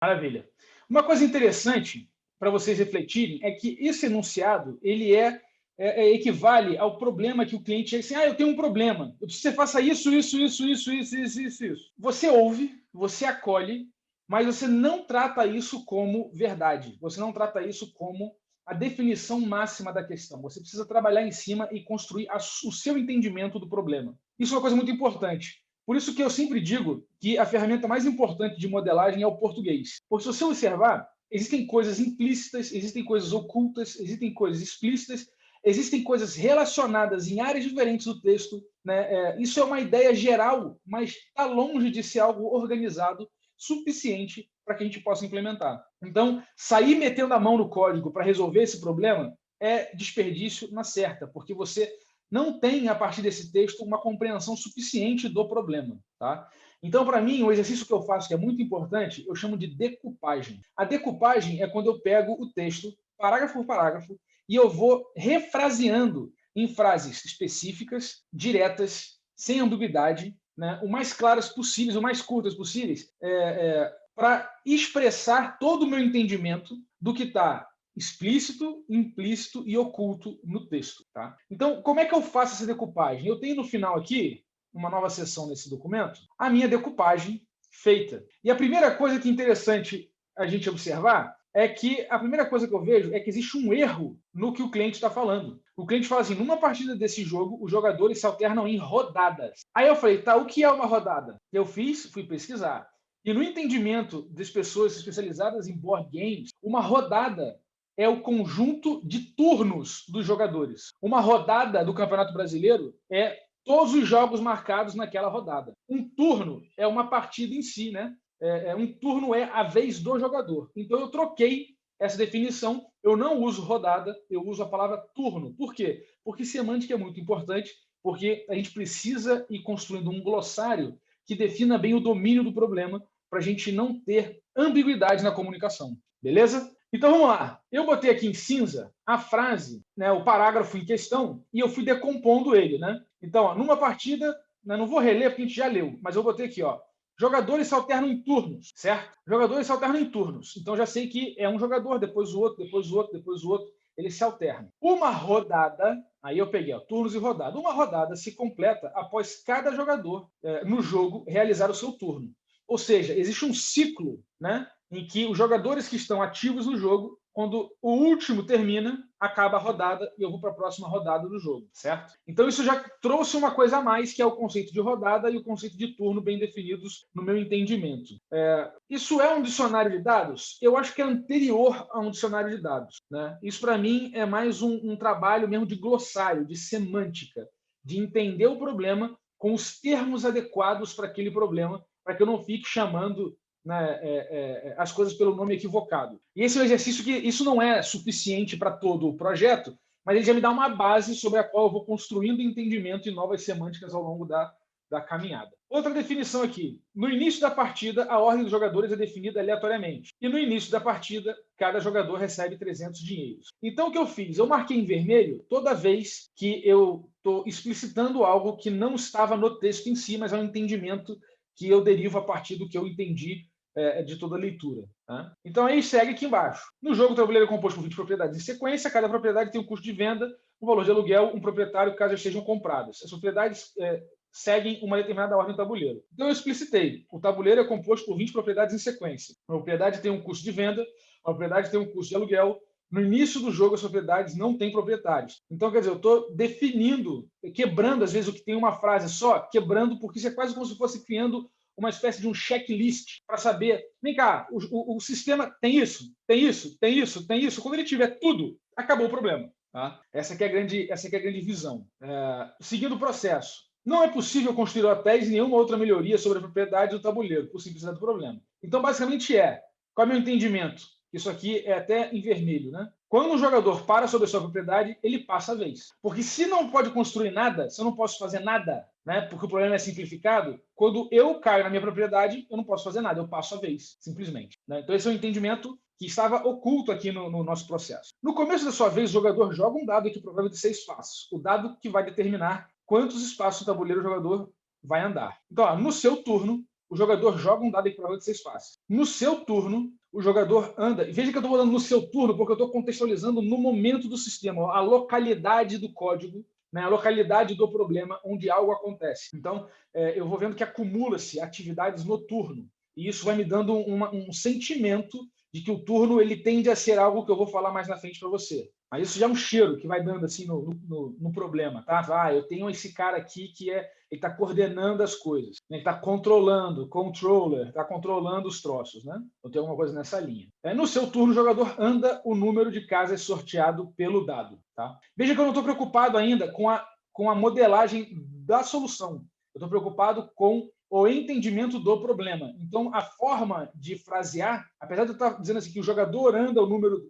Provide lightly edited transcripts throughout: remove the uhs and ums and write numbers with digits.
Maravilha. Uma coisa interessante para vocês refletirem é que esse enunciado ele equivale ao problema que o cliente diz assim, eu tenho um problema, eu preciso que você faça isso. Você ouve, você acolhe, mas você não trata isso como verdade. Você não trata isso como a definição máxima da questão. Você precisa trabalhar em cima e construir o seu entendimento do problema. Isso é uma coisa muito importante. Por isso que eu sempre digo que a ferramenta mais importante de modelagem é o português. Porque se você observar, existem coisas implícitas, existem coisas ocultas, existem coisas explícitas, existem coisas relacionadas em áreas diferentes do texto. Né? Isso é uma ideia geral, mas está longe de ser algo organizado suficiente para que a gente possa implementar. Então, sair metendo a mão no código para resolver esse problema é desperdício na certa, porque você não tem, a partir desse texto, uma compreensão suficiente do problema. Tá? Então, para mim, o exercício que eu faço, que é muito importante, eu chamo de decupagem. A decupagem é quando eu pego o texto, parágrafo por parágrafo, e eu vou refraseando em frases específicas, diretas, sem ambiguidade, né, o mais claras possíveis, o mais curtas possíveis, para expressar todo o meu entendimento do que está explícito, implícito e oculto no texto. Tá? Então, como é que eu faço essa decupagem? Eu tenho no final aqui, uma nova seção nesse documento, a minha decupagem feita. E a primeira coisa que é interessante a gente observar é que a primeira coisa que eu vejo é que existe um erro no que o cliente está falando. O cliente fala assim, numa partida desse jogo, os jogadores se alternam em rodadas. Aí eu falei, tá, o que é uma rodada? Eu fui pesquisar. E no entendimento das pessoas especializadas em board games, uma rodada é o conjunto de turnos dos jogadores. Uma rodada do Campeonato Brasileiro é todos os jogos marcados naquela rodada. Um turno é uma partida em si, né? Um turno é a vez do jogador. Então eu troquei essa definição, eu não uso rodada, eu uso a palavra turno. Por quê? Porque semântica é muito importante, porque a gente precisa ir construindo um glossário que defina bem o domínio do problema para a gente não ter ambiguidade na comunicação. Beleza? Então vamos lá. Eu botei aqui em cinza a frase, né, o parágrafo em questão, e eu fui decompondo ele. Né? Então, ó, numa partida, né, não vou reler porque a gente já leu, mas eu botei aqui, ó. Jogadores se alternam em turnos, certo? Jogadores se alternam em turnos. Então já sei que é um jogador, depois o outro, depois o outro, depois o outro. Eles se alternam. Uma rodada, aí eu peguei, ó, turnos e rodada. Uma rodada se completa após cada jogador no jogo realizar o seu turno. Ou seja, existe um ciclo, né, em que os jogadores que estão ativos no jogo, quando o último termina, acaba a rodada e eu vou para a próxima rodada do jogo, certo? Então isso já trouxe uma coisa a mais, que é o conceito de rodada e o conceito de turno bem definidos no meu entendimento. Isso é um dicionário de dados? Eu acho que é anterior a um dicionário de dados. Né? Isso, para mim, é mais um trabalho mesmo de glossário, de semântica, de entender o problema com os termos adequados para aquele problema, para que eu não fique chamando, né, as coisas pelo nome equivocado. E esse é um exercício que isso não é suficiente para todo o projeto, mas ele já me dá uma base sobre a qual eu vou construindo entendimento e novas semânticas ao longo da caminhada. Outra definição aqui. No início da partida, a ordem dos jogadores é definida aleatoriamente. E no início da partida, cada jogador recebe 300 dinheiros. Então, o que eu fiz? Eu marquei em vermelho toda vez que eu estou explicitando algo que não estava no texto em si, mas é um entendimento que eu derivo a partir do que eu entendi de toda a leitura. Tá? Então, aí segue aqui embaixo. No jogo, o tabuleiro é composto por 20 propriedades em sequência. Cada propriedade tem um custo de venda, um valor de aluguel, um proprietário, caso elas sejam compradas. As propriedades seguem uma determinada ordem no tabuleiro. Então, eu explicitei. O tabuleiro é composto por 20 propriedades em sequência. Uma propriedade tem um custo de venda, uma propriedade tem um custo de aluguel. No início do jogo, as propriedades não têm proprietários. Então, quer dizer, eu estou definindo, quebrando, às vezes, o que tem uma frase só, quebrando, porque isso é quase como se fosse criando uma espécie de um checklist para saber, vem cá, o sistema tem isso, tem isso, tem isso, tem isso. Quando ele tiver tudo, acabou o problema. Tá? Essa que é a grande visão. Seguindo o processo. Não é possível construir hotéis e nenhuma outra melhoria sobre a propriedade do tabuleiro, por simplicidade do problema. Então, basicamente qual é o meu entendimento? Isso aqui é até em vermelho, né? Quando um jogador para sobre a sua propriedade, ele passa a vez. Porque se não pode construir nada, se eu não posso fazer nada, né? Porque o problema é simplificado, quando eu caio na minha propriedade, eu não posso fazer nada, eu passo a vez, simplesmente. Né? Então esse é um entendimento que estava oculto aqui no nosso processo. No começo da sua vez, o jogador joga um dado aqui provável de 6 faces. O dado que vai determinar quantos espaços no tabuleiro o jogador vai andar. Então, no seu turno, o jogador joga um dado equivalente de 6 faces. No seu turno, o jogador anda. Veja que eu estou falando no seu turno, porque eu estou contextualizando no momento do sistema, a localidade do código, né, a localidade do problema onde algo acontece. Então, eu vou vendo que acumula-se atividades no turno. E isso vai me dando um sentimento de que o turno ele tende a ser algo que eu vou falar mais na frente para você. Mas isso já é um cheiro que vai dando assim no problema, tá? Eu tenho esse cara aqui que ele está coordenando as coisas, né? Ele está controlando, controller, está controlando os troços, né? Eu tenho alguma coisa nessa linha. No seu turno, o jogador anda o número de casas sorteado pelo dado, tá? Veja que eu não estou preocupado ainda com a modelagem da solução. Eu estou preocupado com o entendimento do problema. Então, a forma de frasear, apesar de eu estar dizendo assim que o jogador anda o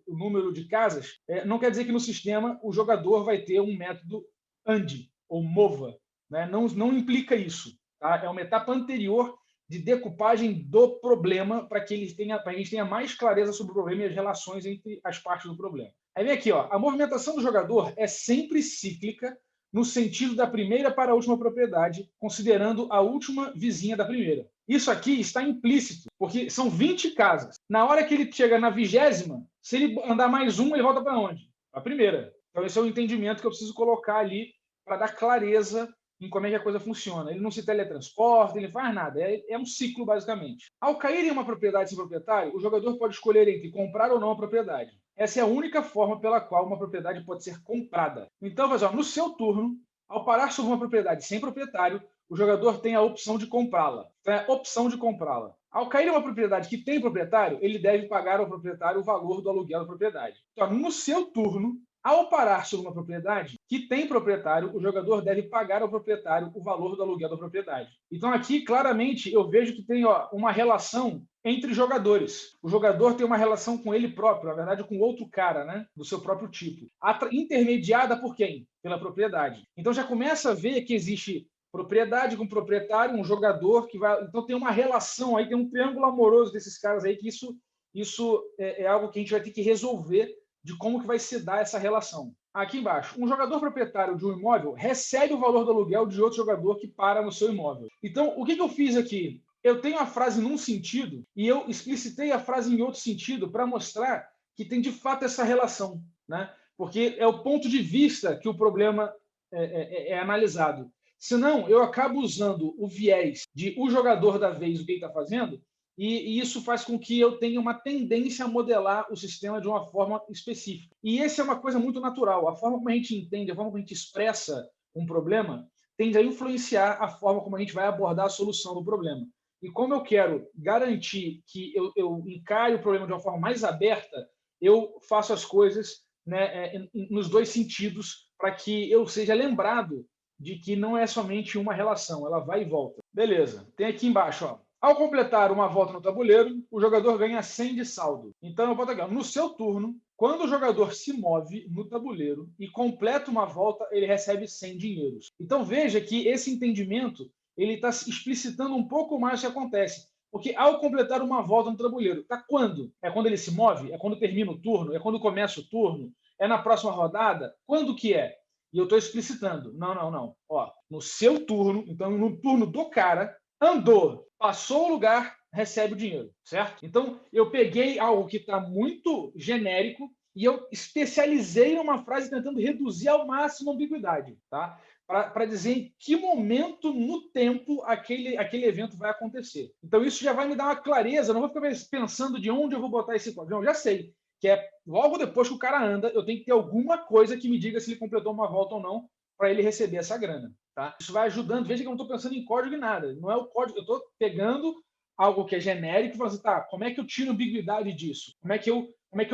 número de casas, não quer dizer que no sistema o jogador vai ter um método ande ou mova. Né? Não implica isso. Tá? É uma etapa anterior de decupagem do problema para que a gente tenha mais clareza sobre o problema e as relações entre as partes do problema. Aí vem aqui, ó, a movimentação do jogador é sempre cíclica no sentido da primeira para a última propriedade, considerando a última vizinha da primeira. Isso aqui está implícito, porque são 20 casas. Na hora que ele chega na 20ª, se ele andar mais um, ele volta para onde? Para a primeira. Então, esse é o entendimento que eu preciso colocar ali para dar clareza em como é que a coisa funciona. Ele não se teletransporta, ele não faz nada. É um ciclo, basicamente. Ao cair em uma propriedade sem proprietário, o jogador pode escolher entre comprar ou não a propriedade. Essa é a única forma pela qual uma propriedade pode ser comprada. Então, no seu turno, ao parar sobre uma propriedade sem proprietário, o jogador tem a opção de comprá-la. Então, é a opção de comprá-la. Ao cair em uma propriedade que tem proprietário, ele deve pagar ao proprietário o valor do aluguel da propriedade. Então, no seu turno, ao parar sobre uma propriedade que tem proprietário, o jogador deve pagar ao proprietário o valor do aluguel da propriedade. Então, aqui, claramente, eu vejo que tem uma relação entre jogadores. O jogador tem uma relação com ele próprio, na verdade, com outro cara, né? Do seu próprio tipo. Intermediada por quem? Pela propriedade. Então, já começa a ver que existe propriedade com proprietário, um jogador que vai... Então, tem uma relação aí, tem um triângulo amoroso desses caras aí, que isso é algo que a gente vai ter que resolver de como que vai se dar essa relação. Aqui embaixo, um jogador proprietário de um imóvel recebe o valor do aluguel de outro jogador que para no seu imóvel. Então, o que eu fiz aqui? Eu tenho a frase num sentido e eu explicitei a frase em outro sentido para mostrar que tem de fato essa relação, né? Porque é o ponto de vista que o problema é analisado. Senão, eu acabo usando o viés de o jogador da vez, o que ele está fazendo, e isso faz com que eu tenha uma tendência a modelar o sistema de uma forma específica. E essa é uma coisa muito natural. A forma como a gente entende, a forma como a gente expressa um problema, tende a influenciar a forma como a gente vai abordar a solução do problema. E como eu quero garantir que eu encare o problema de uma forma mais aberta, eu faço as coisas, né, nos dois sentidos, para que eu seja lembrado de que não é somente uma relação, ela vai e volta. Beleza. Tem aqui embaixo, ó. Ao completar uma volta no tabuleiro, o jogador ganha 100 de saldo. Então, eu boto aqui, no seu turno, quando o jogador se move no tabuleiro e completa uma volta, ele recebe 100 dinheiros. Então, veja que esse entendimento ele está explicitando um pouco mais o que acontece. Porque ao completar uma volta no tabuleiro, tá quando? É quando ele se move? É quando termina o turno? É quando começa o turno? É na próxima rodada? Quando que é? E eu estou explicitando. Não. Ó, no seu turno, então no turno do cara, andou, passou o lugar, recebe o dinheiro, certo? Então, eu peguei algo que está muito genérico e eu especializei numa frase tentando reduzir ao máximo a ambiguidade, tá? Para dizer em que momento no tempo aquele evento vai acontecer. Então, isso já vai me dar uma clareza, eu não vou ficar pensando de onde eu vou botar esse código. Não, já sei, que é logo depois que o cara anda, eu tenho que ter alguma coisa que me diga se ele completou uma volta ou não, para ele receber essa grana. Tá? Isso vai ajudando. Veja que eu não estou pensando em código e nada. Não é o código. Eu estou pegando algo que é genérico e falando assim, tá, como é que eu tiro ambiguidade disso? Como é que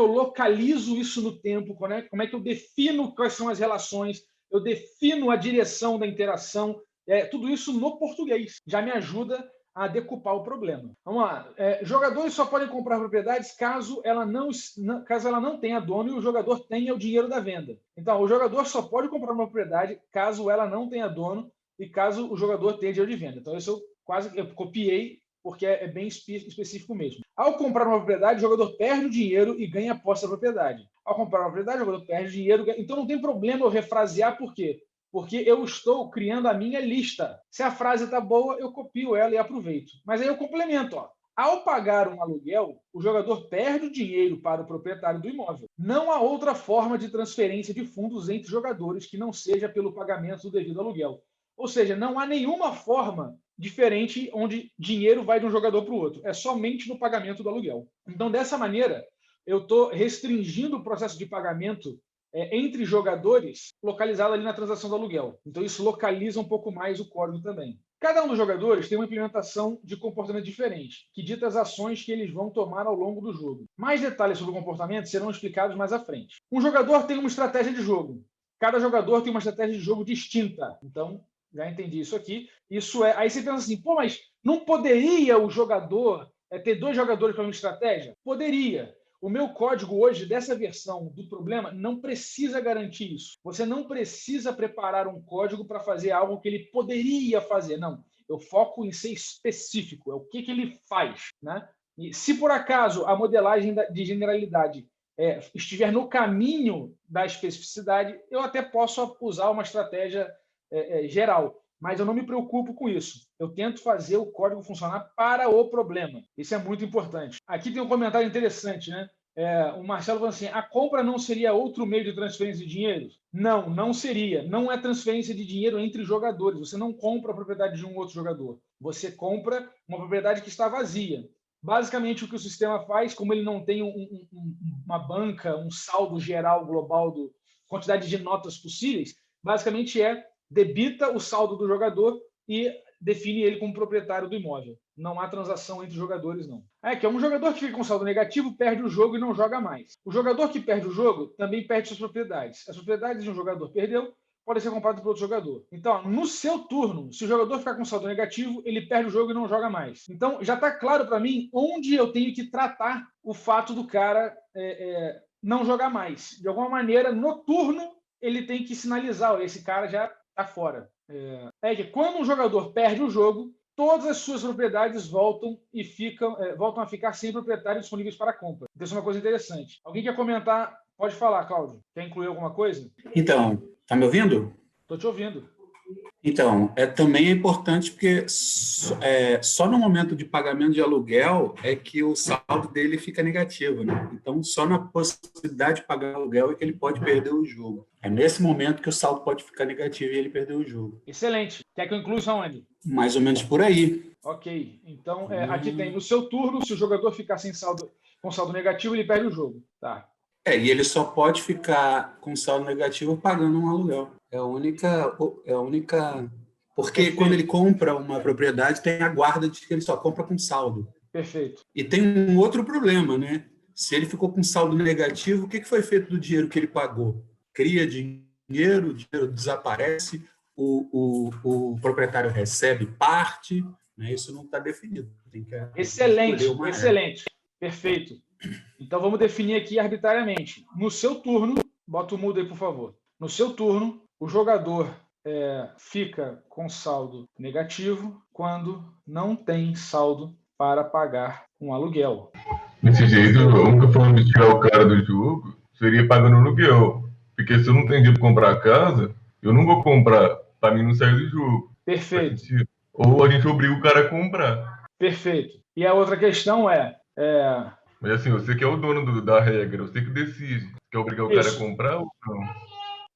eu localizo isso no tempo? Como é que eu defino quais são as relações? Eu defino a direção da interação. Tudo isso no português. Já me ajuda a decupar o problema. Vamos lá. Jogadores só podem comprar propriedades caso ela não tenha dono e o jogador tenha o dinheiro da venda. Então, o jogador só pode comprar uma propriedade caso ela não tenha dono e caso o jogador tenha dinheiro de venda. Então, isso eu copiei porque é bem específico mesmo. Ao comprar uma propriedade, o jogador perde o dinheiro e ganha a posse da propriedade. Ao comprar uma propriedade, o jogador perde o dinheiro. Então, não tem problema eu refrasear por quê? Porque eu estou criando a minha lista. Se a frase está boa, eu copio ela e aproveito. Mas aí eu complemento. Ó. Ao pagar um aluguel, o jogador perde o dinheiro para o proprietário do imóvel. Não há outra forma de transferência de fundos entre jogadores que não seja pelo pagamento do devido aluguel. Ou seja, não há nenhuma forma diferente onde dinheiro vai de um jogador para o outro. É somente no pagamento do aluguel. Então, dessa maneira, eu estou restringindo o processo de pagamento entre jogadores localizado ali na transação do aluguel. Então, isso localiza um pouco mais o código também. Cada um dos jogadores tem uma implementação de comportamento diferente, que dita as ações que eles vão tomar ao longo do jogo. Mais detalhes sobre o comportamento serão explicados mais à frente. Um jogador tem uma estratégia de jogo. Cada jogador tem uma estratégia de jogo distinta. Então, já entendi isso aqui. Isso é. Aí você pensa assim, pô, mas não poderia o jogador ter 2 jogadores para uma estratégia? Poderia. O meu código hoje, dessa versão do problema, não precisa garantir isso. Você não precisa preparar um código para fazer algo que ele poderia fazer. Não. Eu foco em ser específico. É o que ele faz. Né? E se por acaso a modelagem de generalidade estiver no caminho da especificidade, eu até posso usar uma estratégia geral. Mas eu não me preocupo com isso. Eu tento fazer o código funcionar para o problema. Isso é muito importante. Aqui tem um comentário interessante, né? O Marcelo falou assim, a compra não seria outro meio de transferência de dinheiro? Não, não seria. Não é transferência de dinheiro entre jogadores. Você não compra a propriedade de um outro jogador. Você compra uma propriedade que está vazia. Basicamente, o que o sistema faz, como ele não tem uma banca, um saldo geral global da quantidade de notas possíveis, basicamente debita o saldo do jogador e define ele como proprietário do imóvel. Não há transação entre jogadores, não. Que é um jogador que fica com saldo negativo, perde o jogo e não joga mais. O jogador que perde o jogo também perde suas propriedades. As propriedades de um jogador perdeu, podem ser compradas por outro jogador. Então, no seu turno, se o jogador ficar com saldo negativo, ele perde o jogo e não joga mais. Então, já está claro para mim onde eu tenho que tratar o fato do cara não jogar mais. De alguma maneira, no turno, ele tem que sinalizar, esse cara já está fora. Que quando um jogador perde o jogo, todas as suas propriedades voltam a ficar sem proprietário disponíveis para compra. Então, isso é uma coisa interessante. Alguém quer comentar? Pode falar, Cláudio. Quer incluir alguma coisa? Então, tá me ouvindo? Estou te ouvindo. Então, também é importante porque só no momento de pagamento de aluguel é que o saldo dele fica negativo, né? Então, só na possibilidade de pagar aluguel é que ele pode perder o jogo. É nesse momento que o saldo pode ficar negativo e ele perder o jogo. Excelente. Quer que eu inclua isso aonde? Mais ou menos por aí. Ok. Então, aqui tem no seu turno, se o jogador ficar com saldo negativo, ele perde o jogo. Tá. E ele só pode ficar com saldo negativo pagando um aluguel. É a única. Porque Perfeito. Quando ele compra uma propriedade, tem a guarda de que ele só compra com saldo. Perfeito. E tem um outro problema, né? Se ele ficou com saldo negativo, o que foi feito do dinheiro que ele pagou? Cria dinheiro, o dinheiro desaparece, o proprietário recebe parte, né? Isso não está definido. Tem que excelente. Perfeito. Então, vamos definir aqui arbitrariamente. No seu turno, bota o mudo aí, por favor. No seu turno, o jogador fica com saldo negativo quando não tem saldo para pagar um aluguel. Desse jeito, a única forma de tirar o cara do jogo seria pagando aluguel. Porque se eu não tenho dinheiro para comprar a casa, eu não vou comprar para mim não sair do jogo. Perfeito. Ou a gente obriga o cara a comprar. Perfeito. E a outra questão Mas assim, você que é o dono da regra, você que decide. Quer obrigar o cara a comprar ou não?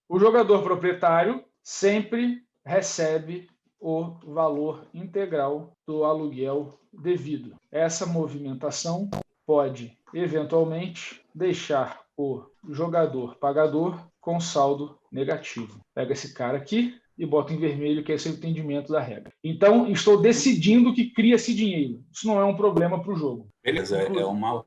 O jogador proprietário sempre recebe o valor integral do aluguel devido. Essa movimentação pode, eventualmente, deixar o jogador pagador com saldo negativo. Pega esse cara aqui e bota em vermelho, que é esse o entendimento da regra. Então, estou decidindo que cria-se dinheiro. Isso não é um problema para o jogo. Beleza, é uma...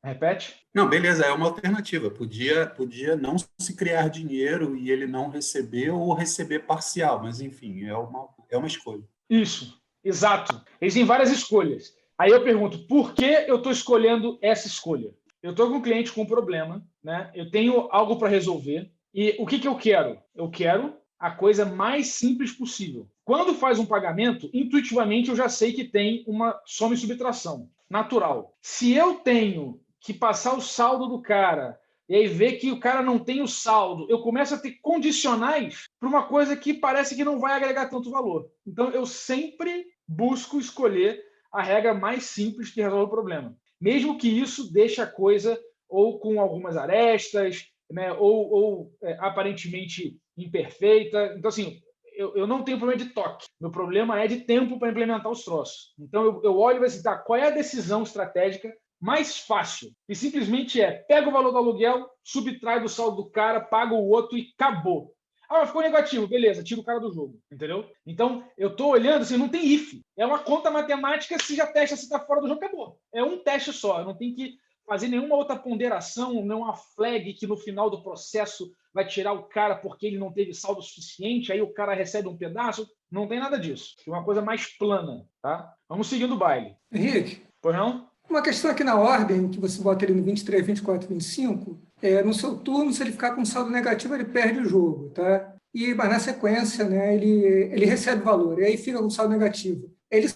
Repete? Não, beleza, é uma alternativa. Podia não se criar dinheiro e ele não receber ou receber parcial, mas enfim, é uma escolha. Isso, exato. Existem várias escolhas. Aí eu pergunto, por que eu estou escolhendo essa escolha? Eu estou com um cliente com um problema, né? Eu tenho algo para resolver e o que eu quero? Eu quero a coisa mais simples possível. Quando faz um pagamento, intuitivamente eu já sei que tem uma soma e subtração natural. Se eu tenho que passar o saldo do cara e aí ver que o cara não tem o saldo, eu começo a ter condicionais para uma coisa que parece que não vai agregar tanto valor. Então, eu sempre busco escolher a regra mais simples que resolve o problema. Mesmo que isso deixe a coisa ou com algumas arestas, né, ou aparentemente imperfeita. Então, assim, eu não tenho problema de toque. Meu problema é de tempo para implementar os troços. Então, eu olho e vou assim, tá, qual é a decisão estratégica mais fácil? E simplesmente pega o valor do aluguel, subtrai do saldo do cara, paga o outro e acabou. Ah, ficou negativo, beleza, tira o cara do jogo, entendeu? Então, eu estou olhando, assim, não tem if. É uma conta matemática, se já testa se está fora do jogo, acabou. É um teste só, não tem que fazer nenhuma outra ponderação, nenhuma flag que no final do processo vai tirar o cara porque ele não teve saldo suficiente, aí o cara recebe um pedaço. Não tem nada disso. É uma coisa mais plana, tá? Vamos seguindo o baile. Henrique? Pois não? Uma questão aqui na ordem, que você bota ele no 23, 24, 25, no seu turno, se ele ficar com saldo negativo, ele perde o jogo, tá? Mas na sequência, né, ele recebe o valor, e aí fica com saldo negativo. Ele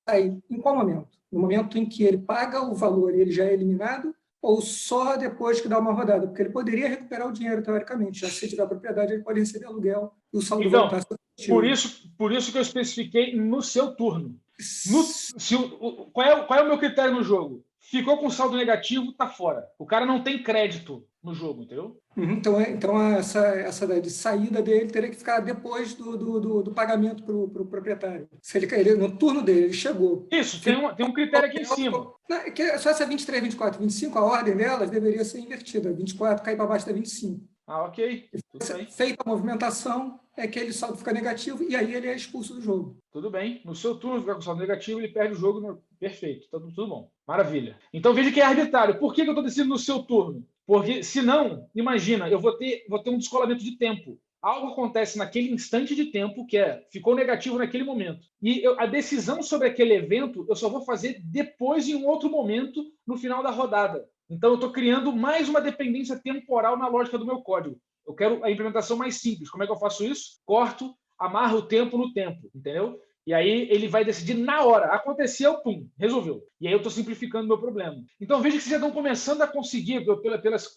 sai em qual momento? No momento em que ele paga o valor e ele já é eliminado, ou só depois que dá uma rodada? Porque ele poderia recuperar o dinheiro, teoricamente. Já se tiver propriedade, ele pode receber aluguel e o saldo voltar a ser positivo. Por isso que eu especifiquei no seu turno. Qual é o meu critério no jogo? Ficou com saldo negativo, tá fora. O cara não tem crédito no jogo, entendeu? Então essa de saída dele teria que ficar depois do pagamento para o proprietário. Se ele, no turno dele, ele chegou. Isso, tem um critério aqui em cima. Só essa 23, 24, 25, a ordem delas deveria ser invertida. 24 cai para baixo da 25. Ah, ok. Tudo bem. Feita a movimentação, aquele saldo fica negativo e aí ele é expulso do jogo. Tudo bem. No seu turno, ficar com saldo negativo, ele perde o jogo. Perfeito. Tá tudo bom. Maravilha. Então veja que é arbitrário. Por que eu estou decidindo no seu turno? Porque, senão, imagina, eu vou ter um descolamento de tempo. Algo acontece naquele instante de tempo que ficou negativo naquele momento. E a decisão sobre aquele evento eu só vou fazer depois, em um outro momento, no final da rodada. Então, eu estou criando mais uma dependência temporal na lógica do meu código. Eu quero a implementação mais simples. Como é que eu faço isso? Corto, amarro o tempo no tempo, entendeu? E aí ele vai decidir na hora. Aconteceu, pum, resolveu. E aí eu estou simplificando o meu problema. Então veja que vocês já estão começando a conseguir,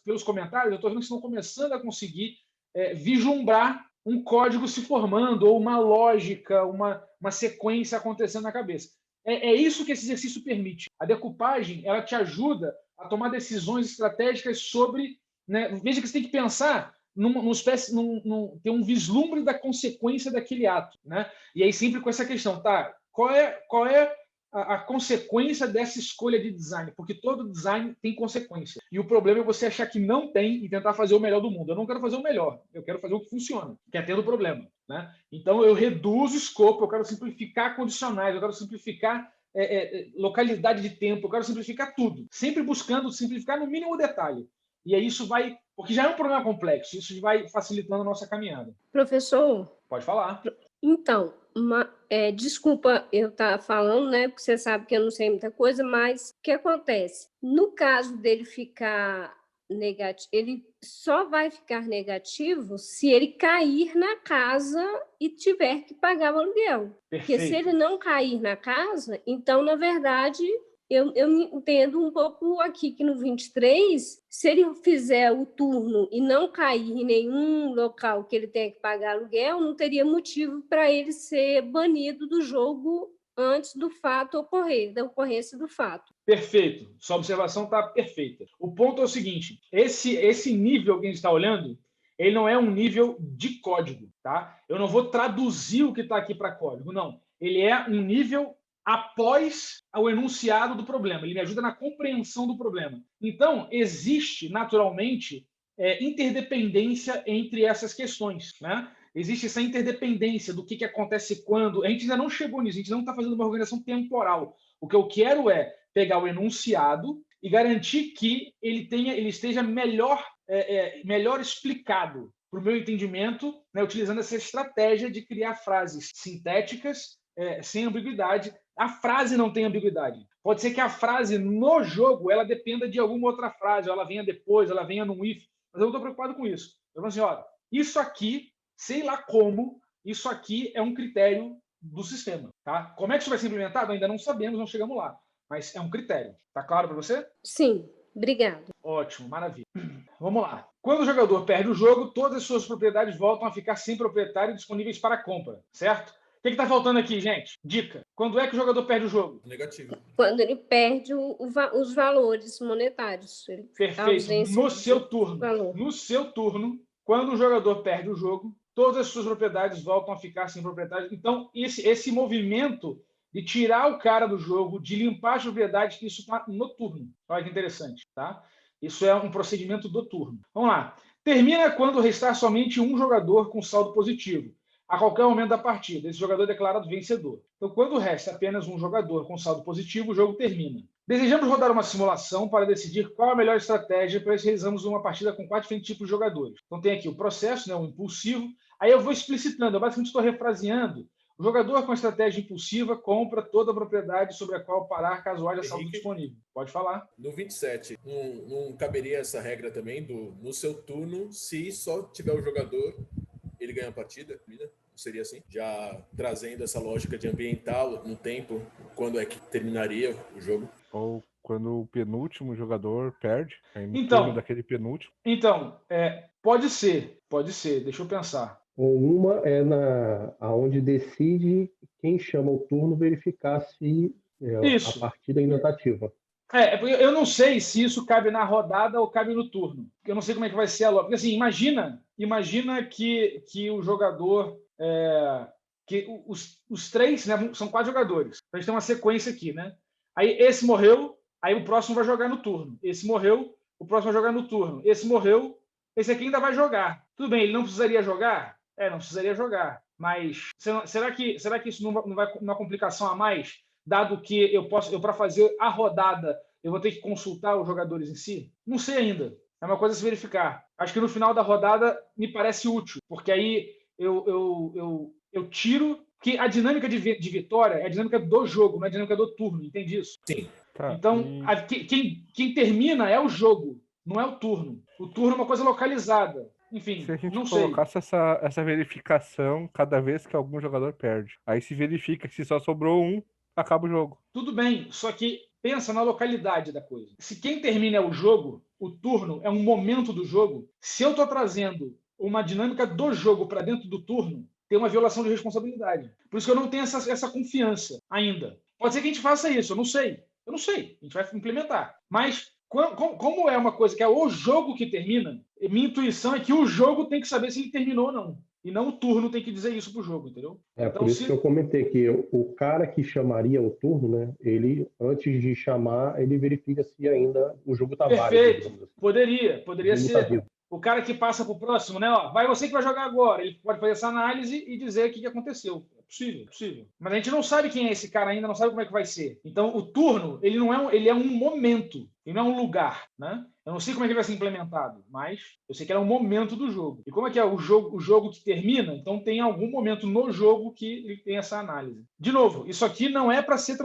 pelos comentários, eu estou vendo que vocês estão começando a conseguir vislumbrar um código se formando, ou uma lógica, uma sequência acontecendo na cabeça. É isso que esse exercício permite. A decupagem, ela te ajuda a tomar decisões estratégicas sobre... Né, veja que você tem que pensar ter um vislumbre da consequência daquele ato, né? E aí sempre com essa questão, tá? Qual é a consequência dessa escolha de design? Porque todo design tem consequência. E o problema é você achar que não tem e tentar fazer o melhor do mundo. Eu não quero fazer o melhor, eu quero fazer o que funciona, que é tendo problema, né? Então eu reduzo o escopo, eu quero simplificar condicionais, eu quero simplificar localidade de tempo, eu quero simplificar tudo, sempre buscando simplificar no mínimo detalhe. E aí isso vai... Porque já é um problema complexo, isso vai facilitando a nossa caminhada. Professor? Pode falar. Então, desculpa eu estar falando, né? Porque você sabe que eu não sei muita coisa, mas o que acontece? No caso dele ficar negativo, ele só vai ficar negativo se ele cair na casa e tiver que pagar o aluguel. Perfeito. Porque se ele não cair na casa, então, na verdade... Eu entendo um pouco aqui que no 23, se ele fizer o turno e não cair em nenhum local que ele tenha que pagar aluguel, não teria motivo para ele ser banido do jogo antes do fato ocorrer, da ocorrência do fato. Perfeito. Sua observação está perfeita. O ponto é o seguinte, esse nível que a gente está olhando, ele não é um nível de código, tá? Eu não vou traduzir o que está aqui para código, não. Ele é um nível após o enunciado do problema. Ele me ajuda na compreensão do problema. Então, existe, naturalmente, interdependência entre essas questões, né? Existe essa interdependência do que acontece quando... A gente ainda não chegou nisso, a gente não está fazendo uma organização temporal. O que eu quero é pegar o enunciado e garantir que ele esteja melhor explicado para o meu entendimento, né, utilizando essa estratégia de criar frases sintéticas, sem ambiguidade. A frase não tem ambiguidade. Pode ser que a frase no jogo ela dependa de alguma outra frase, ou ela venha depois, ela venha num if, mas eu não estou preocupado com isso. Eu falo assim, olha, isso aqui, sei lá como, isso aqui é um critério do sistema. Tá? Como é que isso vai ser implementado? Ainda não sabemos, não chegamos lá. Mas é um critério. Tá claro para você? Sim, obrigado. Ótimo, maravilha. Vamos lá. Quando o jogador perde o jogo, todas as suas propriedades voltam a ficar sem proprietário disponíveis para compra, certo? O que está faltando aqui, gente? Dica. Quando é que o jogador perde o jogo? Negativo. Quando ele perde os valores monetários. Perfeito. No seu turno. No seu turno, quando o jogador perde o jogo, todas as suas propriedades voltam a ficar sem propriedade. Então, esse movimento de tirar o cara do jogo, de limpar as propriedades, isso está no turno. Olha que interessante, tá? Isso é um procedimento do turno. Vamos lá. Termina quando restar somente um jogador com saldo positivo, a qualquer momento da partida. Esse jogador é declarado vencedor. Então, quando resta apenas um jogador com saldo positivo, o jogo termina. Desejamos rodar uma simulação para decidir qual a melhor estratégia para realizarmos uma partida com 4 diferentes tipos de jogadores. Então, tem aqui o processo, né, o impulsivo. Aí eu vou explicitando, eu basicamente estou refraseando. O jogador com estratégia impulsiva compra toda a propriedade sobre a qual parar caso haja saldo disponível. Pode falar. No 27, não caberia essa regra também no seu turno, se só tiver o jogador, ele ganha a partida? Não seria assim? Já trazendo essa lógica de ambiental no tempo, quando é que terminaria o jogo? Ou quando o penúltimo jogador perde, aí no Então, turno daquele penúltimo. Então, pode ser, deixa eu pensar. Uma é aonde decide quem chama o turno verificar se a partida ainda está ativa. Eu não sei se isso cabe na rodada ou cabe no turno. Eu não sei como é que vai ser a lógica. Porque, assim, imagina que o jogador... que os três, né, são 4 jogadores. A gente tem uma sequência aqui, né? Aí esse morreu, aí o próximo vai jogar no turno. Esse morreu, o próximo vai jogar no turno. Esse morreu, esse aqui ainda vai jogar. Tudo bem, ele não precisaria jogar? Não precisaria jogar. Mas será que isso não vai uma complicação a mais? Dado que eu para fazer a rodada, eu vou ter que consultar os jogadores em si? Não sei ainda. É uma coisa a se verificar. Acho que no final da rodada me parece útil, porque aí eu tiro... Porque a dinâmica de vitória é a dinâmica do jogo, não é a dinâmica do turno. Entende isso? Sim. Tá, então, quem termina é o jogo, não é o turno. O turno é uma coisa localizada. Enfim, se a gente não sei. colocasse essa verificação cada vez que algum jogador perde, aí se verifica que se só sobrou um, acaba o jogo. Tudo bem, só que pensa na localidade da coisa. Se quem termina é o jogo, o turno é um momento do jogo, se eu estou trazendo uma dinâmica do jogo para dentro do turno, tem uma violação de responsabilidade. Por isso que eu não tenho essa confiança ainda. Pode ser que a gente faça isso, eu não sei. A gente vai implementar. Mas como é uma coisa que é o jogo que termina, minha intuição é que o jogo tem que saber se ele terminou ou não. E não o turno tem que dizer isso pro jogo, entendeu? Então, por isso que eu comentei que o cara que chamaria o turno, né? Ele, antes de chamar, ele verifica se ainda o jogo está válido. Perfeito. Assim. Poderia ser. Tá o cara que passa pro próximo, né? Vai você que vai jogar agora. Ele pode fazer essa análise e dizer o que aconteceu. É possível. Mas a gente não sabe quem é esse cara ainda, não sabe como é que vai ser. Então, o turno, ele é um momento, ele não é um lugar, né? Eu não sei como é que ele vai ser implementado, mas eu sei que é um momento do jogo. E como é que é o jogo que termina? Então, tem algum momento no jogo que ele tem essa análise. De novo, isso aqui não é para ser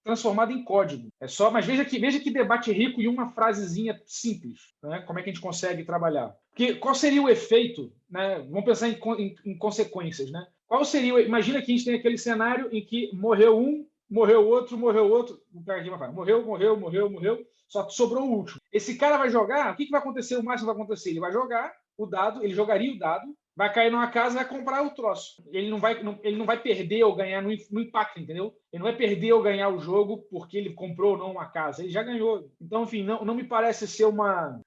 transformado em código. Mas veja que debate rico e uma frasezinha simples, né? Como é que a gente consegue trabalhar? Porque qual seria o efeito, né? Vamos pensar em consequências, né? Qual seria? Imagina que a gente tem aquele cenário em que morreu um, morreu outro. Vou pegar aqui uma frase. Morreu. Só sobrou o último. Esse cara vai jogar. O que vai acontecer? O máximo vai acontecer. Ele vai jogar o dado. Ele jogaria o dado. Vai cair numa casa e vai comprar o troço. Ele não vai perder ou ganhar no impacto, entendeu? Ele não vai perder ou ganhar o jogo porque ele comprou ou não uma casa. Ele já ganhou. Então, enfim, não me parece ser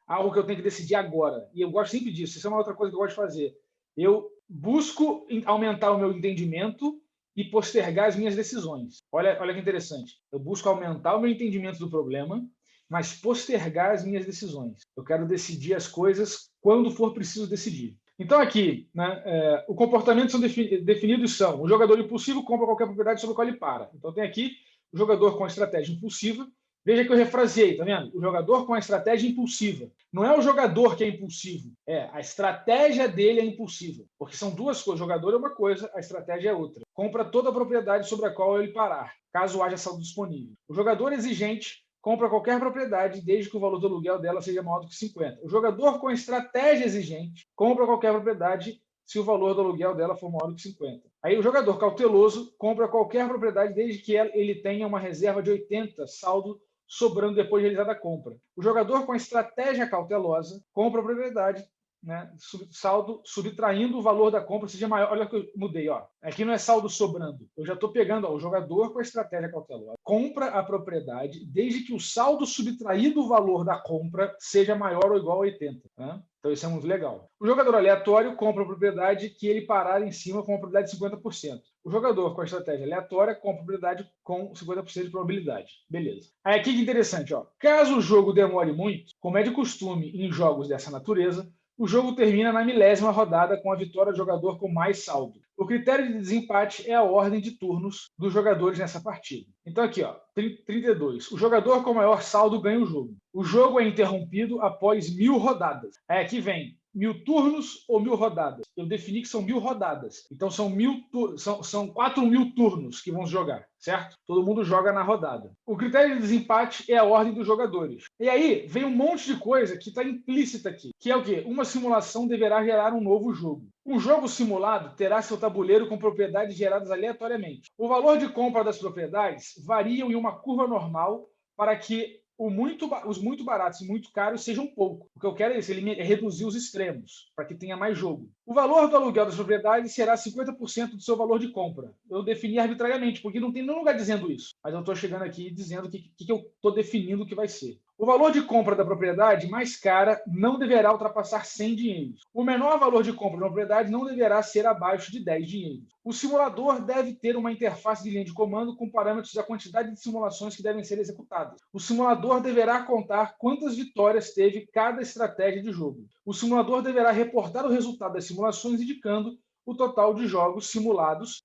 algo que eu tenho que decidir agora. E eu gosto sempre disso. Isso é uma outra coisa que eu gosto de fazer. Eu busco aumentar o meu entendimento e postergar as minhas decisões. Olha que interessante. Eu busco aumentar o meu entendimento do problema, mas postergar as minhas decisões. Eu quero decidir as coisas quando for preciso decidir. Então, aqui, né, o comportamento são definidos são: o jogador impulsivo compra qualquer propriedade sobre a qual ele para. Então, tem aqui o jogador com a estratégia impulsiva. Veja que eu refraseei, tá vendo? O jogador com a estratégia impulsiva. Não é o jogador que é impulsivo, a estratégia dele é impulsiva. Porque são duas coisas. O jogador é uma coisa, a estratégia é outra. Compra toda a propriedade sobre a qual ele parar, caso haja saldo disponível. O jogador exigente compra qualquer propriedade desde que o valor do aluguel dela seja maior do que 50. O jogador com estratégia exigente compra qualquer propriedade se o valor do aluguel dela for maior do que 50. Aí o jogador cauteloso compra qualquer propriedade desde que ele tenha uma reserva de 80 saldo sobrando depois de realizada a compra. O jogador com estratégia cautelosa compra a propriedade né, saldo subtraindo o valor da compra seja maior. Olha que eu mudei, ó. Aqui não é saldo sobrando. Eu já estou pegando o jogador com a estratégia cautelosa. Compra a propriedade desde que o saldo subtraído do valor da compra seja maior ou igual a 80. Né? Então isso é muito legal. O jogador aleatório compra a propriedade que ele parar em cima com a probabilidade de 50%. O jogador com a estratégia aleatória compra a propriedade com 50% de probabilidade. Beleza. Aí aqui que interessante, ó. Caso o jogo demore muito, como é de costume em jogos dessa natureza, o jogo termina na 10ª rodada com a vitória do jogador com mais saldo. O critério de desempate é a ordem de turnos dos jogadores nessa partida. Então aqui, ó, 32. O jogador com maior saldo ganha o jogo. O jogo é interrompido após 1000 rodadas. Aí aqui vem 1000 turnos ou 1000 rodadas. Eu defini que são 1000 rodadas. Então são 4.000 turnos que vão jogar, certo? Todo mundo joga na rodada. O critério de desempate é a ordem dos jogadores. E aí vem um monte de coisa que está implícita aqui, que é o quê? Uma simulação deverá gerar um novo jogo. Um jogo simulado terá seu tabuleiro com propriedades geradas aleatoriamente. O valor de compra das propriedades varia em uma curva normal para que os muito baratos e muito caros sejam pouco. O que eu quero é isso, é reduzir os extremos, para que tenha mais jogo. O valor do aluguel das propriedades será 50% do seu valor de compra. Eu defini arbitrariamente, porque não tem nenhum lugar dizendo isso. Mas eu estou chegando aqui dizendo que eu estou definindo que vai ser. O valor de compra da propriedade mais cara não deverá ultrapassar 100 dinheiros. O menor valor de compra da propriedade não deverá ser abaixo de 10 dinheiros. O simulador deve ter uma interface de linha de comando com parâmetros da quantidade de simulações que devem ser executadas. O simulador deverá contar quantas vitórias teve cada estratégia de jogo. O simulador deverá reportar o resultado das simulações indicando o total de jogos simulados,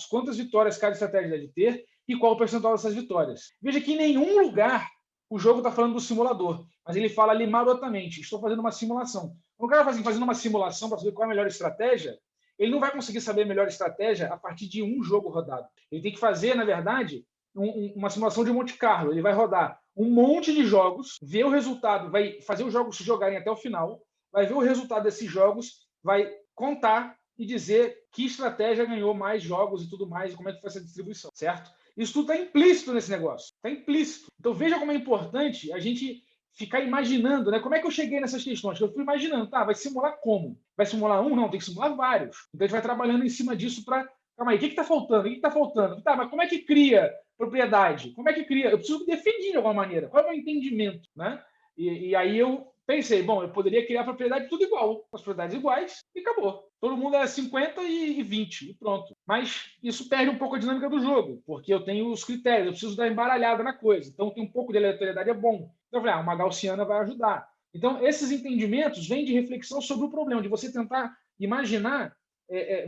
quantas vitórias cada estratégia deve ter e qual o percentual dessas vitórias. Veja que em nenhum lugar o jogo está falando do simulador, mas ele fala ali marotamente, estou fazendo uma simulação. Quando o cara está fazendo uma simulação para saber qual é a melhor estratégia, ele não vai conseguir saber a melhor estratégia a partir de um jogo rodado. Ele tem que fazer, na verdade, uma simulação de Monte Carlo. Ele vai rodar um monte de jogos, ver o resultado, vai fazer os jogos se jogarem até o final, vai ver o resultado desses jogos, vai contar e dizer que estratégia ganhou mais jogos e tudo mais, e como é que foi essa distribuição, certo? Isso tudo está implícito nesse negócio. Está implícito. Então veja como é importante a gente ficar imaginando, né? Como é que eu cheguei nessas questões? Eu fui imaginando, tá, vai simular como? Vai simular um? Não, tem que simular vários. Então a gente vai trabalhando em cima disso para... Calma aí, o que está faltando? O que está faltando? Tá, mas como é que cria propriedade? Como é que cria? Eu preciso definir de alguma maneira. Qual é o meu entendimento? Né? E aí eu pensei, bom, eu poderia criar propriedade tudo igual, as propriedades iguais, e acabou. Todo mundo é 50 e 20, e pronto. Mas isso perde um pouco a dinâmica do jogo, porque eu tenho os critérios, eu preciso dar embaralhada na coisa. Então, tem um pouco de aleatoriedade, é bom. Então, eu falei, uma gaussiana vai ajudar. Então, esses entendimentos vêm de reflexão sobre o problema, de você tentar imaginar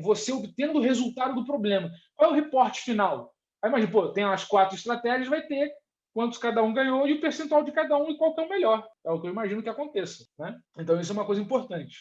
você obtendo o resultado do problema. Qual é o reporte final? Aí, imagina, pô, tem as 4 estratégias, vai ter quantos cada um ganhou e o percentual de cada um e qual que é o melhor. É o que eu imagino que aconteça. Né? Então, isso é uma coisa importante.